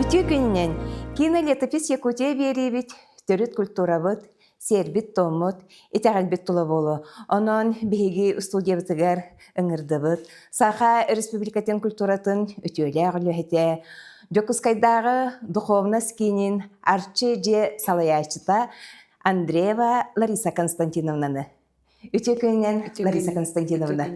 Үтү күннен кино летопись Якутия беребит, төрөт культурабыт, сербит томмут, итәгәлбит тула болу. Онон биһиги студиябытыгар ыңырдыбыт, саха республикатын культуратын үтүөлэ агылыһыте, Дёкускайдагы духовно скинин арчы же салаячыта Андреева Лариса Константиновнаны. Үтү күннен Лариса Константиновна.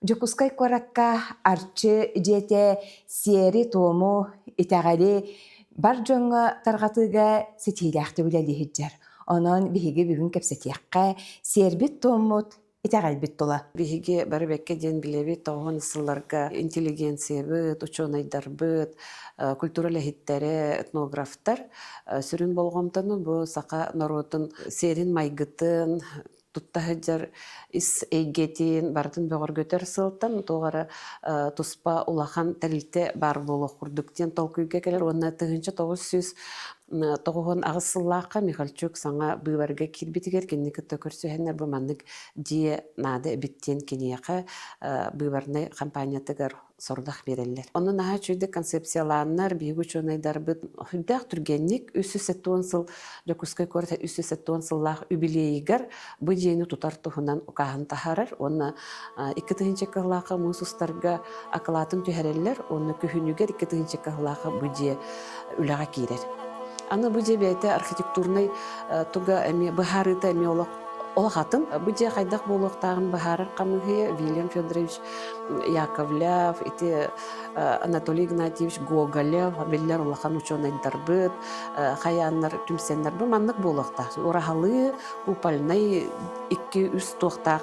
Дёкускай коракка арчы жете сери тому итәгәли бар жоңга таргатыга сетиләхте биләлиһиҗәр. Онон биһиге бүгүн кепсетиякка сербит томмут итәгәлбит тула. Биһиге бары бекке ден билебит тоғын сылларга интеллигенция бит, ученыйдар бит, культура лехиттере, этнографтар сүрүн болгомтону бу сака народун серин майгытын туттахыджар ис эйгетин бартын бөгөргөтөр сылтан тоғара туспа улахан тәлите бар болу курдуктен толкуйга келер. Онна тыгынча 900 тоғын ағысыллаққа Михальчук саңа быварга кирбитигер кенники төкөрсөһеннер бу маннык дие нады биттен кенияка быварны компаниятыгар сордах береллер. Онун аха чүйдө концепцияланнар бийгу чонайдар бит хүддах түргенник 370 сыл Дёкускай корта 370 сыллах юбилейгер бу жени тутар тухунан укахан тахарар. Онна 2-нче кыллакка мусустарга акылатын түһәреллер. Онна күһүнүгер 2-нче кыллакка бу же үлага кирер. Аны бу же бейте архитектурный туга эми бахарыта эми олахатын бу же кайдак болуктагын бахарар камыгы Вильям Федорович Яковлев, ити Анатолий Игнатьевич Гоголев, беллер улахан ученыйдар бит, хаяннар түмсеннер бу маннык болукта. Урахалы купальный 2-3 тоқтақ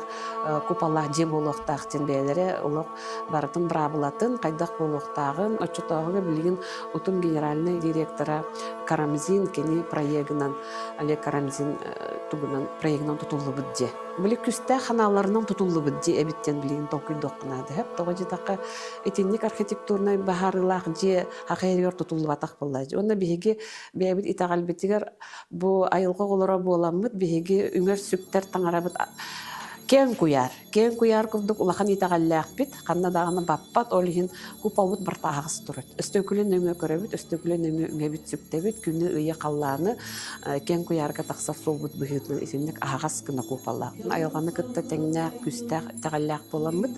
купаллах же болуктах тен бейлере улук бартын брабылатын кайдак болуктагын очотогы билген утум генеральный директора Карамзин кени проектынан Олег Карамзин тугунан проектынан тутулу бидже. Били күстә ханаларының тутулу бидже эбиттен билген толкуйдокна деп тогы такка этинник архитектурный бахарылах же хакыйгыр тутулу батак боллай. Онда биһиге бебит итагалбитигер бу айылга голора боламыт биһиге үңөр сүктер таңарабыт кен куяр курдук улахан итагаллах бит канна дагына баппат олихин купалбыт бартагыс турат. Өстөкүлө нөмө көрөбүт, өстөкүлө нөмө үңөбүт сүктебит күнү ыйы калланы кен куярга такса солбут быһытны исинник агас кына купаллах. Айылганы кытта теңнә күстә итагаллах боламыт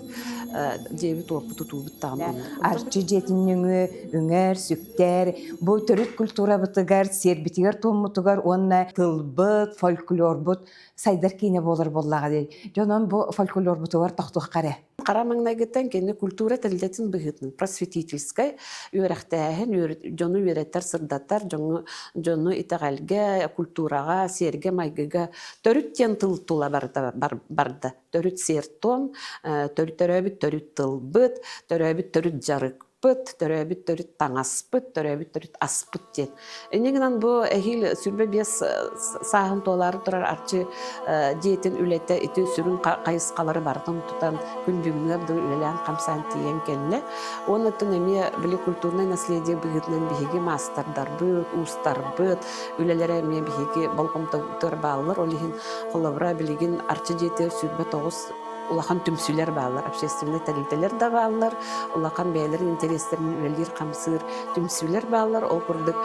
дебит опуту тубут тагын. Арчы жетиннүңү үңөр сүктер бу төрөт культура бытыгар сербитигер томмутугар онна тылбыт фольклорбут сайдар кине болор боллага дей. Жонон бу фольклор бутугар тохтук каре. Карамаңнагыттан кені культура тәлдетін бұғытын, просветительскай, үйрәқтәхін, жону үйрәттер сырдаттар, жону итағалға, культураға, серге, майгыға, төріттен тыл тула барды. Төріт сертон, төріт тылбыт, төріт жарық. Төрөбүт төрүт таңаспыт, төрөбүт төрүт аспыт ден. Энегинан бу эхил сүрбе бес сахын толары турар арчы диетин үлете ити сүрүн кайыскалары бартын тутан күн бүгүнөр ды үлелен камсан тиен келне. Онутун эми били культурный наследие быгытнан биһиги мастардар быт, устар быт, үлелере эми биһиги болкомтор баалар олихин холобра билигин арчы диети сүрбе 9 улахан түмсүлер баалар, общественный тәрилтелер да баалар, улахан бәйлер интерестерин үлелер камсыр түмсүлер баалар, ол курдук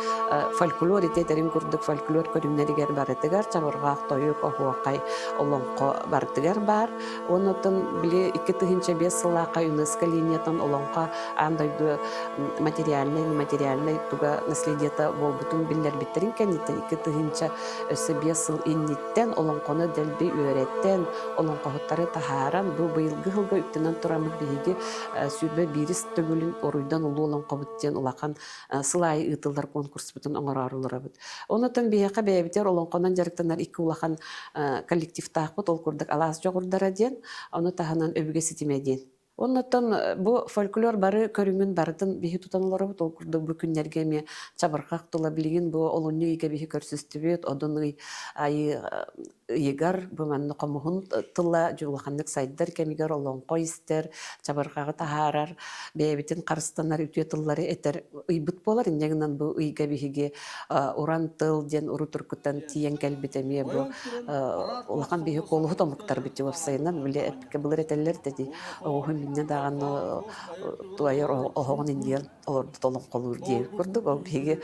фольклор итетерин курдук фольклор көрүмнәригер барытыгар, чабыргаак тойук охуакай олонко барытыгар бар. Онотон били 2-5 сыллака ЮНЕСКО линиятан олонко андайду материальный, нематериальный туга наследиета болбутун биллер биттерин кеннитен 2-5 сыл инниттен олонконы делби үйреттен олонкохоттары тахара бу быйылгы хылга үттенен турамык биһиги сүрбе бирис төгүлүн оруйдан улуулан кабыттен улахан сылай ытылдар конкурс бутун оңорарылар бут. Онотон биһига бэбитер олонконан жарыктанар 2 улахан коллектив таакпыт ол курдук алаас жогурдара ден, аны таханан өбүгө ситимеден. Онотон бу фольклор бары көрүңүн бардын биһи тутаналары бут ол курдук бу күннерге ме чабыргак тула билген бу олоннуйга биһи көрсөстүбөт, одоны ай ыйыгар буманны комуһун тылла жулаханнык сайдар кемигер олонко истер чабыргагы тахарар бэбитин карыстанар үтүе тыллары этер ыйбыт болар иннегинен бу ыйга биһиги уран тыл ден уру туркутан тиен келбитемие бу улахан биһи колуһу томуктар бити вапсайынан биле эпке былыр этеллер деди оһу минне даган туайыр оһогун индиен олорду толон колур дие курдук ол биһиги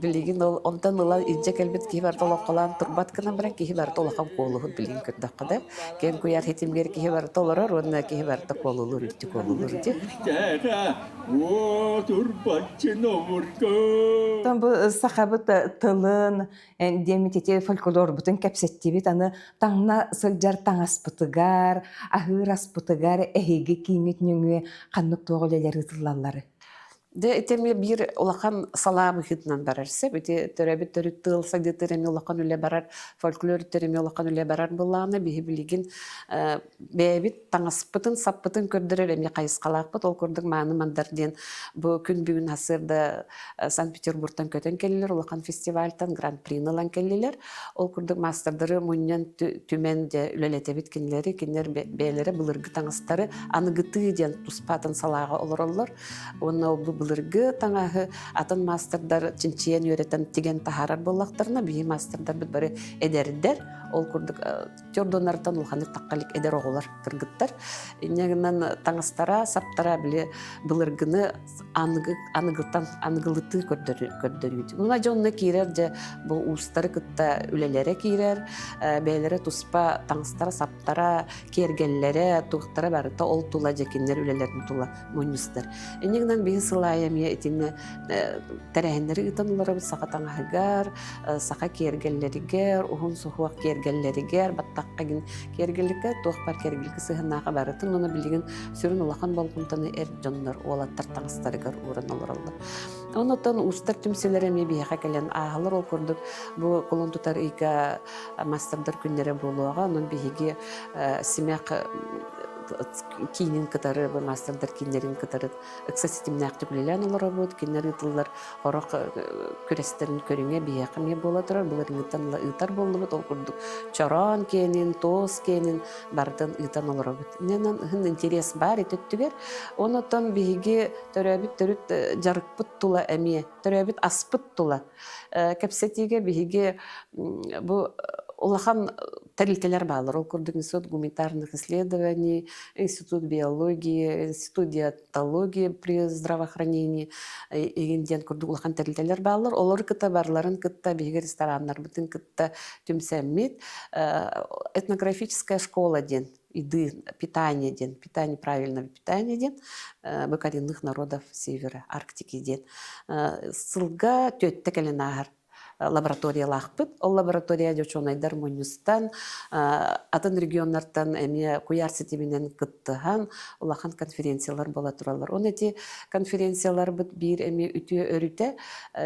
билигин ол онтан ыла илже келбит кихи толокколан турбат кына баран кихи бар толохан колуһут билин көрдөккада кен куяр хитимгер кихи бар толорор онна кихи барда колулур үттү колулур ди Кера, о, турбатчы номурко. Там бу сахабыт тылын демитете фольклор бутын кепсеттибит аны таңна сылжар таңаспытыгар, ахыр аспытыгар эһиги киймит нүңүе каннык тоголелер ытыллаллары. де этеме бир улахан салабы хитнан барарсы бите төрөбүт төрүт тыл сагдытереми улахан үле барар фольклор тереми улахан үле барар булланы биһи билигин бэбит таңаспытын саппытын көрдөрөр эми кайыскалаакпыт ол көрдүк мааны мандар ден бу күн бүгүн асырда Санкт-Петербургтан көтөн келилер улахан фестивальтан гран-прини лан келилер ол көрдүк мастerdары муньян түмен де үлелетебит кинлер бээлери былыргы таңастары аныгыты ден туспатын салаага олороллор оны былыргы таңаһы атын мастердар чинчиен үйрөтен тиген тахарар боллактарына бии мастердар бит бары эдердер ол курдук тёрдонартан улханы таккалик эдер оголар кыргыттар иннегинен таңастара саптара биле былыргыны аныгылтан аныгылыты көрдөрүт муна жонна кирер же бу устары кытта үлелере кирер бээлере туспа таңастара саптара кергеллере туктара барыта ол тула жекиннер үлелерин тула мунюстар иннегинен бии сылайамия этинне терехендери ытанылары сака таңаһыгар сака кергеллеригер ухун сухуак кергеллеригер баттаккагин кергелликке туохпар кергелики сыһынаага барытын уну билигин сүрүн улахан болгунтаны эр жоннор уолаттар таңыстарыгар ууран олороллор онотон устар түмселереме биэха келен ааһалар ол курдук бу колон тутар ика мастердар күннере болуага онун биһиги симяк кинин кытары бу мастердар киннерин кытары эксосистемнак түгүлелен олар бут киннер ытыллар хорок күрестерин көрүңө биякыме бола турар булар ытанла ытар болду ол курдук чорон кенин тоос кенин бардын ытан олар бут ненен хын интерес бар иттүгер онотон биги төрөбүт төрүт жарыкпыт тула эми төрөбүт аспыт тула кепсетиге биги бу улахан тарилтелер балар ол курдук институт гуманитарных исследований институт биологии институт диетологии при здравоохранении эгенден курдук улахан тарилтелер балар олар кыта барларын кыта биги ресторандар бутын кыта түмсәммит этнографическая школа ден иды питание ден питание правильного питания ден коренных народов севера Арктики ден сылга төттө келенагар лаборатория лахпыт ол лаборатория жочонайдар мунюстан атын регионнардан эми куяр сетибинен кыттыхан улахан конференциялар бола туралар он эти конференциялар бит бир эми үтүө өрүтө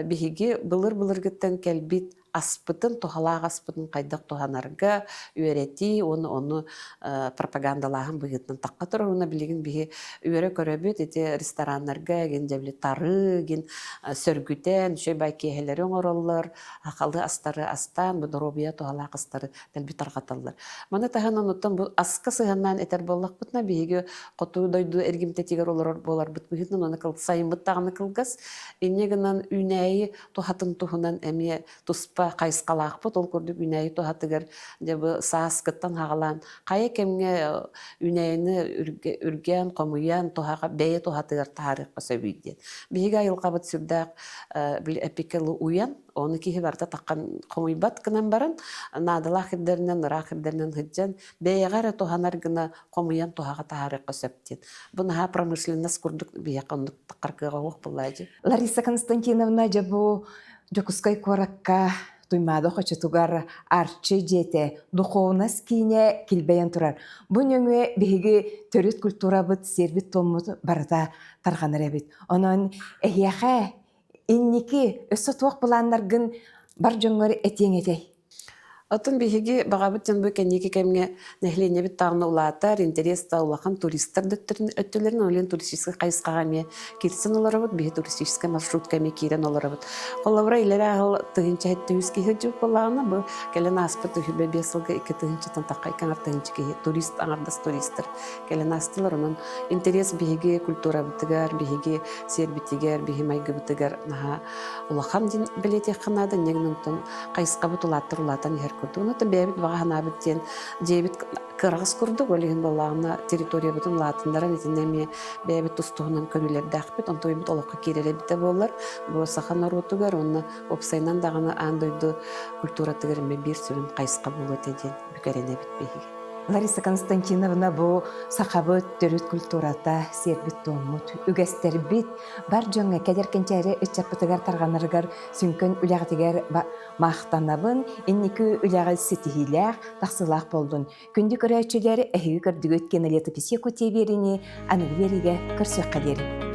биһиги былыр гыттан келбит аспытын тухалаак аспытын кайдак туханарга үйрөти оны пропагандалаһын быгытын такка туруна билигин биһи үйрө көрөбүт эти рестораннарга ген жабли тары ген сөргүтен шөбай кехелери оңороллор акалды астары астан бодоробия тухалаак астары телби таргаталлар мана таһан онуттан бу аска сыһаннан этер боллакпытна биһиги коту дойду эргимтетигер олор болар бит быгытын оны кыл сайымбыт тагыны кылгас иннегинен үнәйи тухатын тухунан эми туспа кайыскалаакпыт ол көрдүк үнәйи тухатыгер дебы саас кыттан хагалан кая кемге үнәйини үрген комуян тухага бее тухатыгер тарыхка сөбүйден биһиги айылкабыт сүрдәк эпикелы уян оны кихи барда таккан комуйбат кынан баран надалах хиддеринен рахиддеринен хиджан беягара туханар гына комуян тухага тарыхка сөптен буна промышленность курдук бияқон таккаркыга ох буллажы Лариса Константиновна жабу жокускай коракка туймады хочетугар арчы жете духовность кине килбейен турар. Бу нөңе биһиги төрүт культура бит сербит томут барда тарганыр эбит. Онон эхияха инники өссө туак буланнаргын бар жоңгор этең этей. Отун биһиги багабыт жан бу кенники кемге нехлене бит тагны улаатар интерес та улахан туристтер дөттөрүн өттөлөрүн олен туристический кайыскагаме кирсен оларабыт биһи туристический маршрутками кирен оларабыт. Коллабора илер агыл тыгынча хэттүс ки хөҗү баланы бу келен аспыт хүбе бесылга ике тыгынча тантакай каңар тыгынча ки турист аңардас туристтер келен астылар онун интерес биһиги культура битигер биһиги сербитигер биһи майгы битигер наха улахан дин билети ханада негнунтон кайыска бутулаттыр улатан her kurduğunu da bebit bağına biten cebit kırgız kurduk öyle balağına teritoriya bütün latınlara netinemi bebit tustuğunun könüller dağıpıt on toyut olakka kirele bite bollar bu saha narodu gar onu opsaynan dağına anduydu kultura tıgırme bir sürün kayıska bulu tedin bükerene bitmeyi. Лариса Константиновна бу сахабыт төрүт культурата сербит томут үгестербит бар жөңө кедеркенчери ычапытыгар тарганырыгар сүнкөн үлягытыгар мактанабын инники үлягы ситихилер тахсылак болдун күндү көрөчүлөр эхиги көрдүгөт кенелетиписе кутеберини аны бериге кырсыкка дери